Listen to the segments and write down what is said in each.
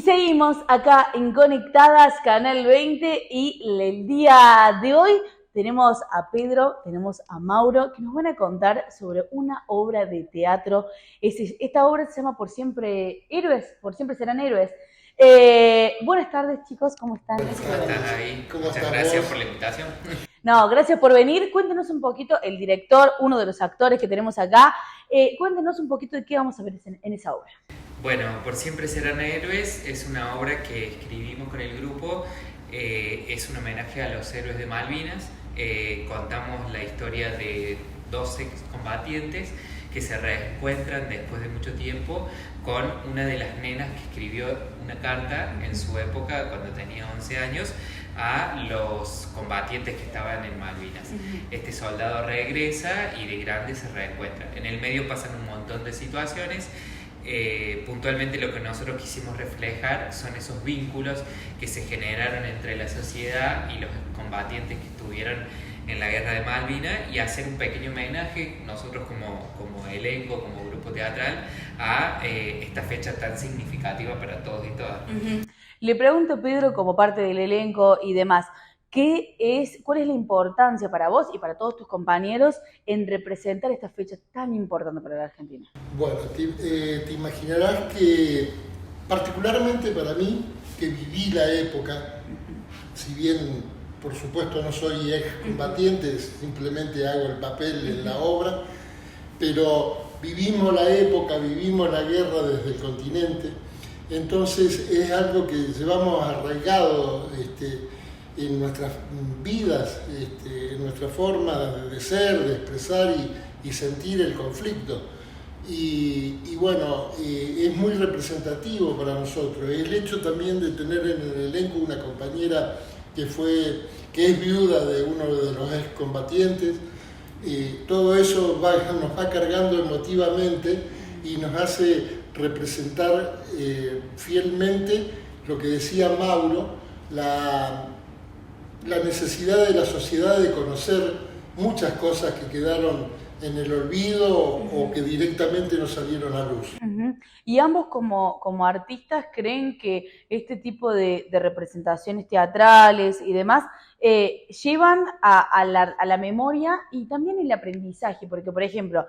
Seguimos acá en Conectadas, Canal 20, y el día de hoy tenemos a Pedro, tenemos a Mauro, que nos van a contar sobre una obra de teatro. Esta obra se llama Por Siempre Héroes, Por Siempre Serán Héroes. Buenas tardes, chicos, ¿cómo están? Buenas tardes. Muchas gracias por la invitación. No, gracias por venir. Cuéntenos un poquito, el director, uno de los actores que tenemos acá, cuéntenos un poquito de qué vamos a ver en esa obra. Bueno, Por Siempre Serán Héroes es una obra que escribimos con el grupo, es un homenaje a los héroes de Malvinas. Contamos la historia de dos excombatientes que se reencuentran después de mucho tiempo con una de las nenas que escribió una carta en su época, cuando tenía 11 años, a los combatientes que estaban en Malvinas. Este soldado regresa y de grande se reencuentra. En el medio pasan un montón de situaciones. Puntualmente lo que nosotros quisimos reflejar son esos vínculos que se generaron entre la sociedad y los combatientes que estuvieron en la guerra de Malvinas, y hacer un pequeño homenaje nosotros como elenco, como grupo teatral, a esta fecha tan significativa para todos y todas. Le pregunto, Pedro, como parte del elenco y demás, ¿cuál es la importancia para vos y para todos tus compañeros en representar esta fecha tan importante para la Argentina? Bueno, te imaginarás que particularmente para mí, que viví la época, si bien por supuesto no soy excombatiente, simplemente hago el papel en la obra, pero vivimos la época, vivimos la guerra desde el continente, entonces es algo que llevamos arraigado en nuestras vidas, en nuestra forma de ser, de expresar y sentir el conflicto. Y bueno, es muy representativo para nosotros. El hecho también de tener en el elenco una compañera que es viuda de uno de los excombatientes, todo eso nos va cargando emotivamente y nos hace representar fielmente lo que decía Mauro, la necesidad de la sociedad de conocer muchas cosas que quedaron en el olvido o que directamente no salieron a luz. Y ambos como artistas creen que este tipo de representaciones teatrales y demás llevan a la memoria y también el aprendizaje, porque por ejemplo,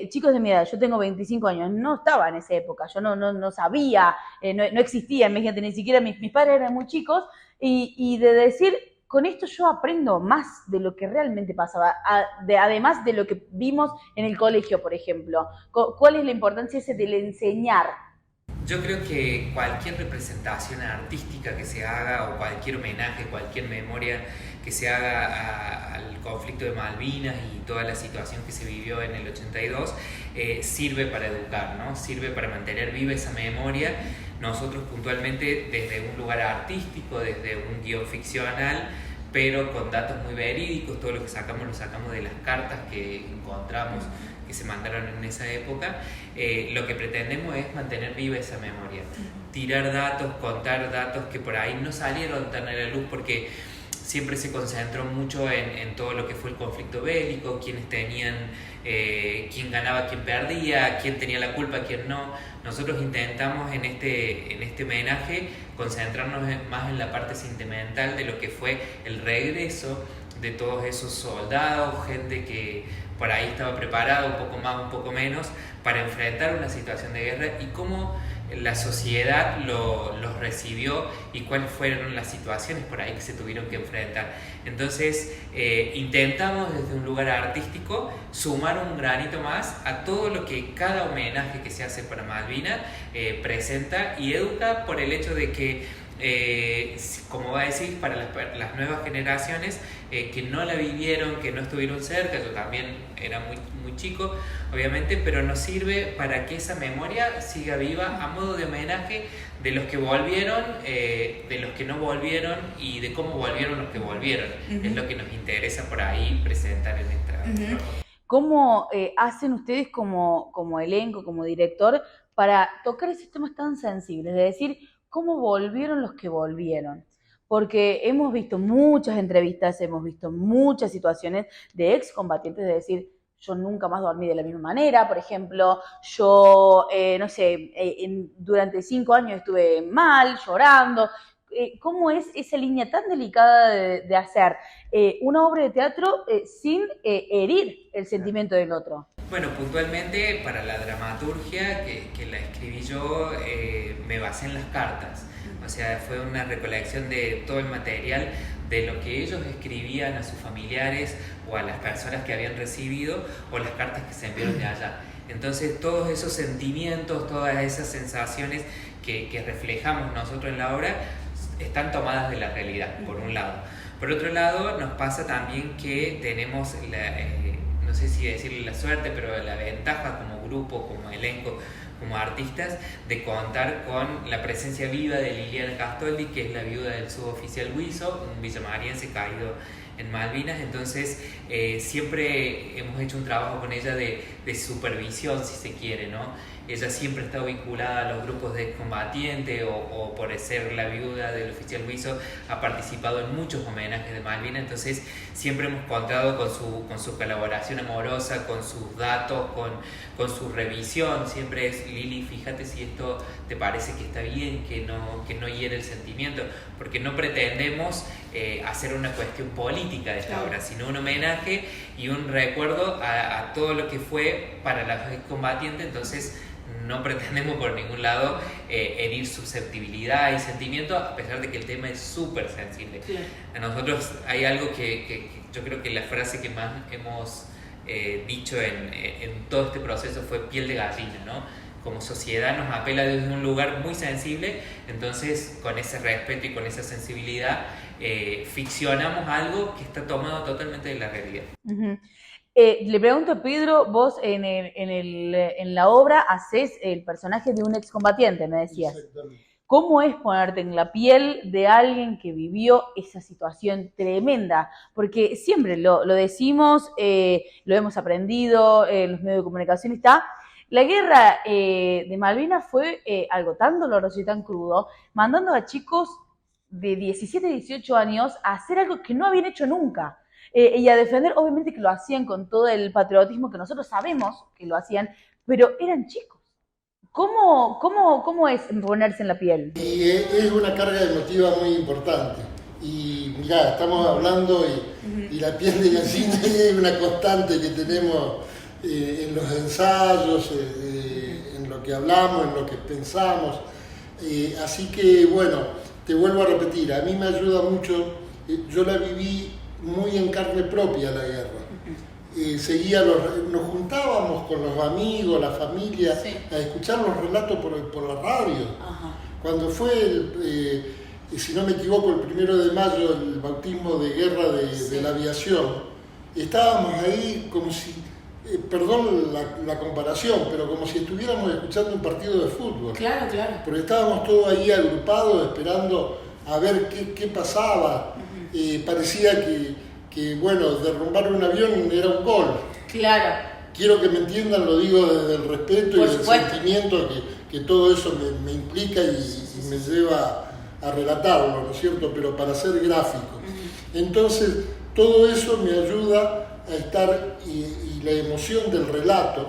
chicos de mi edad, yo tengo 25 años, no estaba en esa época, yo no sabía, no existía, imagínate, ni siquiera mis padres eran muy chicos, y de decir, con esto yo aprendo más de lo que realmente pasaba, además de lo que vimos en el colegio, por ejemplo. ¿Cuál es la importancia del enseñar? Yo creo que cualquier representación artística que se haga, o cualquier homenaje, cualquier memoria que se haga al conflicto de Malvinas y toda la situación que se vivió en el 82, sirve para educar, ¿no? Sirve para mantener viva esa memoria. Nosotros puntualmente desde un lugar artístico, desde un guión ficcional, pero con datos muy verídicos, todo lo que sacamos lo sacamos de las cartas que encontramos, que se mandaron en esa época. Lo que pretendemos es mantener viva esa memoria, tirar datos, contar datos que por ahí no salieron tan a la luz porque siempre se concentró mucho en todo lo que fue el conflicto bélico, quiénes tenían, quién ganaba, quién perdía, quién tenía la culpa, quién no. Nosotros intentamos en este homenaje concentrarnos más en la parte sentimental de lo que fue el regreso de todos esos soldados, gente que por ahí estaba preparada, un poco más, un poco menos, para enfrentar una situación de guerra, y cómo la sociedad los recibió y cuáles fueron las situaciones por ahí que se tuvieron que enfrentar. Entonces intentamos desde un lugar artístico sumar un granito más a todo lo que cada homenaje que se hace para Malvinas presenta y educa, por el hecho de que como va a decir, para las nuevas generaciones que no la vivieron, que no estuvieron cerca. Yo también era muy chico, obviamente, pero nos sirve para que esa memoria siga viva a modo de homenaje de los que volvieron, de los que no volvieron y de cómo volvieron los que volvieron. Es lo que nos interesa por ahí presentar en esta. ¿Cómo hacen ustedes como elenco, como director, para tocar esos temas tan sensibles? Es decir, ¿cómo volvieron los que volvieron? Porque hemos visto muchas entrevistas, hemos visto muchas situaciones de excombatientes de decir, yo nunca más dormí de la misma manera, por ejemplo, yo, no sé, durante 5 años estuve mal, llorando. ¿Cómo es esa línea tan delicada de hacer una obra de teatro sin herir el sentimiento del otro? Bueno, puntualmente para la dramaturgia que la escribí yo, me basé en las cartas. O sea, fue una recolección de todo el material de lo que ellos escribían a sus familiares o a las personas que habían recibido, o las cartas que se enviaron de allá. Entonces todos esos sentimientos, todas esas sensaciones que reflejamos nosotros en la obra están tomadas de la realidad, por un lado. Por otro lado, nos pasa también que tenemos no sé si decirle la suerte, pero la ventaja como grupo, como elenco, como artistas, de contar con la presencia viva de Liliana Castoldi, que es la viuda del suboficial Huizo, un villamariense caído en Malvinas. Entonces siempre hemos hecho un trabajo con ella de supervisión, si se quiere, ¿no? Ella siempre ha estado vinculada a los grupos de combatientes, o por ser la viuda del oficial Huizo ha participado en muchos homenajes de Malvinas. Entonces siempre hemos contado con su colaboración amorosa, con sus datos, con su revisión. Siempre es: Lili, fíjate si esto te parece que está bien, que no hiere el sentimiento, porque no pretendemos hacer una cuestión política de esta obra, sino un homenaje y un recuerdo a todo lo que fue para la combatiente. Entonces no pretendemos por ningún lado herir susceptibilidad y sentimiento, a pesar de que el tema es súper sensible. Claro. A nosotros hay algo que yo creo que la frase que más hemos dicho en todo este proceso fue piel de gallina, ¿no? Como sociedad nos apela desde un lugar muy sensible. Entonces, con ese respeto y con esa sensibilidad, ficcionamos algo que está tomado totalmente de la realidad. Uh-huh. Le pregunto a Pedro, vos en la obra hacés el personaje de un excombatiente, me decías. Exactamente. ¿Cómo es ponerte en la piel de alguien que vivió esa situación tremenda? Porque siempre lo decimos, lo hemos aprendido en los medios de comunicación, está. La guerra de Malvinas fue algo tan doloroso y tan crudo, mandando a chicos de 17, 18 años a hacer algo que no habían hecho nunca. Y a defender, obviamente que lo hacían con todo el patriotismo que nosotros sabemos que lo hacían, pero eran chicos. ¿Cómo es ponerse en la piel? Y es una carga emotiva muy importante. Y mirá, estamos hablando y la piel de gallina es una constante que tenemos en los ensayos, en lo que hablamos, en lo que pensamos. Así que bueno, te vuelvo a repetir, a mí me ayuda mucho, yo la viví muy en carne propia la guerra. Nos juntábamos con los amigos, la familia, sí, a escuchar los relatos por la radio. Ajá. Cuando fue, si no me equivoco, el 1 de mayo, el bautismo de guerra de la aviación, estábamos ahí como si, perdón la comparación, pero como si estuviéramos escuchando un partido de fútbol. Claro, claro. Porque estábamos todos ahí agrupados esperando a ver qué pasaba. Uh-huh. Parecía que, bueno, derrumbar un avión era un gol. Claro. Quiero que me entiendan, lo digo desde el respeto y el sentimiento que todo eso me implica y me lleva a relatarlo, ¿no es cierto? Pero para ser gráfico. Uh-huh. Entonces, todo eso me ayuda a estar, y la emoción del relato,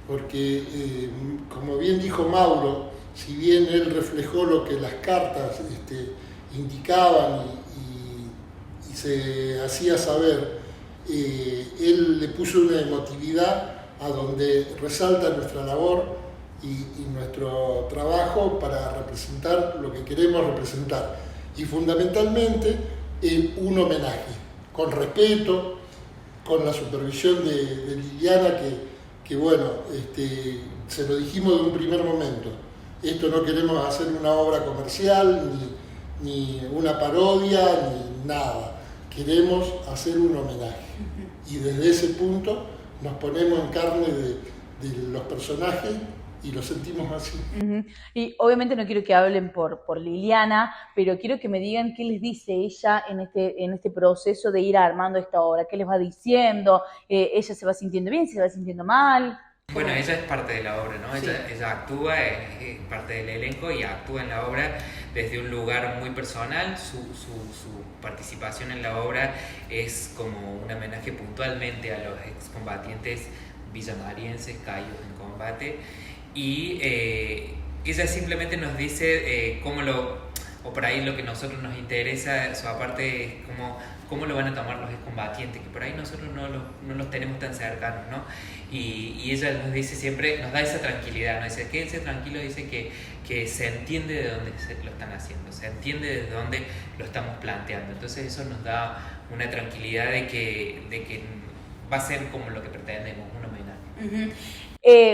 porque, como bien dijo Mauro, si bien él reflejó lo que las cartas indicaban y se hacía saber, él le puso una emotividad a donde resalta nuestra labor y nuestro trabajo para representar lo que queremos representar. Y fundamentalmente un homenaje, con respeto, con la supervisión de Liliana, que bueno, se lo dijimos de un primer momento. Esto no queremos hacer una obra comercial, ni una parodia, ni nada. Queremos hacer un homenaje. Y desde ese punto nos ponemos en carne de los personajes y lo sentimos así. Uh-huh. Y obviamente no quiero que hablen por Liliana, pero quiero que me digan qué les dice ella en este proceso de ir armando esta obra. ¿Qué les va diciendo? ¿Ella se va sintiendo bien? ¿Se va sintiendo mal? Bueno, ella es parte de la obra, ¿no? Sí. Ella actúa, es parte del elenco y actúa en la obra desde un lugar muy personal. Su participación en la obra es como un homenaje puntualmente a los excombatientes villamarienses caídos en combate. Y ella simplemente nos dice o por ahí lo que a nosotros nos interesa, su aparte es cómo lo van a tomar los excombatientes, que por ahí nosotros no los tenemos tan cercanos, ¿no? Y ella nos dice siempre, nos da esa tranquilidad, nos dice, quédense tranquilos, dice que se entiende de dónde lo están haciendo, se entiende desde dónde lo estamos planteando. Entonces eso nos da una tranquilidad de que va a ser como lo que pretendemos, un homenaje.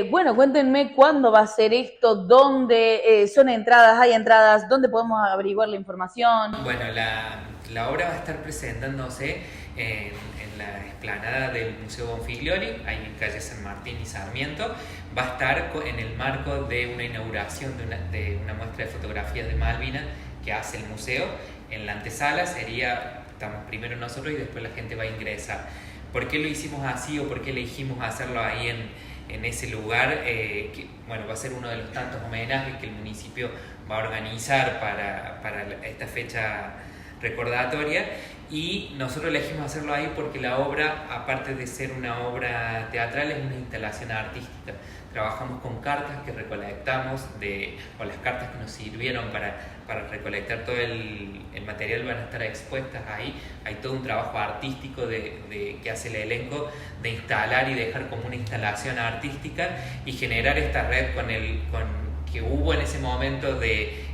Bueno, cuéntenme cuándo va a ser esto, dónde son entradas, hay entradas, dónde podemos averiguar la información. Bueno, la obra va a estar presentándose en la explanada del Museo Bonfiglioli, ahí en calle San Martín y Sarmiento. Va a estar en el marco de una inauguración de una muestra de fotografías de Malvinas que hace el museo. En la antesala estamos primero nosotros y después la gente va a ingresar. ¿Por qué lo hicimos así o por qué elegimos hacerlo ahí en ese lugar? Bueno, va a ser uno de los tantos homenajes que el municipio va a organizar para esta fecha recordatoria, y nosotros elegimos hacerlo ahí porque la obra, aparte de ser una obra teatral, es una instalación artística. Trabajamos con cartas que recolectamos, o las cartas que nos sirvieron para recolectar todo el material van a estar expuestas ahí. Hay todo un trabajo artístico que hace el elenco de instalar y dejar como una instalación artística y generar esta red que hubo en ese momento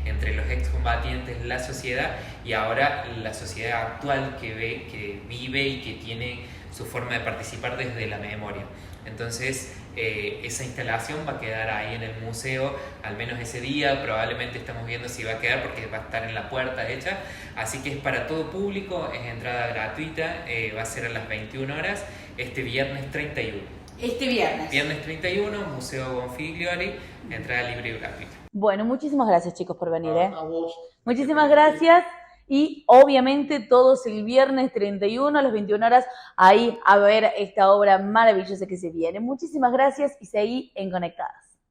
entre los excombatientes, la sociedad, y ahora la sociedad actual que vive y que tiene su forma de participar desde la memoria. Entonces esa instalación va a quedar ahí en el museo, al menos ese día. Probablemente estamos viendo si va a quedar porque va a estar en la puerta hecha, así que es para todo público, es entrada gratuita, va a ser a las 21 horas este viernes 31. Este viernes. Viernes 31, Museo Bonfiglioli, entrada libre y gratuita. Bueno, muchísimas gracias, chicos, por venir. A vos. Muchísimas gracias. Y obviamente todos el viernes 31 a las 21 horas ahí a ver esta obra maravillosa que se viene. Muchísimas gracias y seguí en Conectadas.